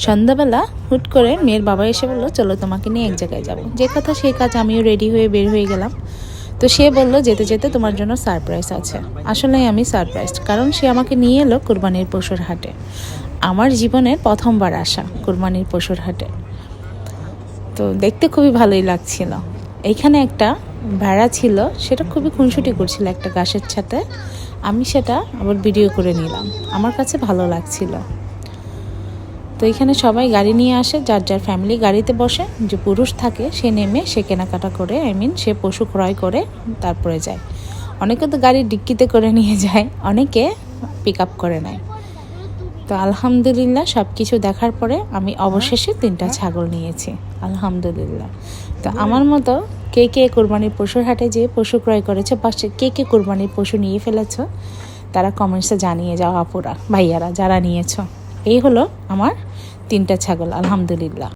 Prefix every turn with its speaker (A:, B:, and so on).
A: সন্ধ্যাবেলা হুট করে মেয়ের বাবা এসে বললো চলো তোমাকে নিয়ে এক জায়গায় যাব। যে কথা সেই কাজ, আমিও রেডি হয়ে বের হয়ে গেলাম। তো সে বলল যেতে যেতে তোমার জন্য সারপ্রাইজ আছে। আসলেই আমি সারপ্রাইজ, কারণ সে আমাকে নিয়ে এলো কুরবানির পশুর হাটে। আমার জীবনের প্রথমবার আসা কুরবানির পশুর হাটে। তো দেখতে খুবই ভালোই লাগছিল। এইখানে একটা ভেড়া ছিল, সেটা খুবই খুনসুটি করছিল একটা গাছের সাথে। আমি সেটা আবার ভিডিও করে নিলাম, আমার কাছে ভালো লাগছিল। তো এখানে সবাই গাড়ি নিয়ে আসে, যার যার ফ্যামিলি গাড়িতে বসে। যে পুরুষ থাকে সে নেমে সে কেনাকাটা করে, সে পশু ক্রয় করে তারপরে যায়। অনেকে তো গাড়ির ডিক্কিতে করে নিয়ে যায়, অনেকে পিক আপ করে নেয়। তো আলহামদুলিল্লাহ সব কিছু দেখার পরে আমি অবশেষে 3টা ছাগল নিয়েছি, আলহামদুলিল্লাহ। তো আমার মতো কে কে কোরবানির পশুর হাটে যেয়ে পশু ক্রয় করেছে, বা কে কে কোরবানির পশু নিয়ে ফেলেছ, তারা কমেন্টসে জানিয়ে যাও আপুরা ভাইয়ারা যারা নিয়েছ। এই হলো আমার 3টা ছাগল, আলহামদুলিল্লাহ।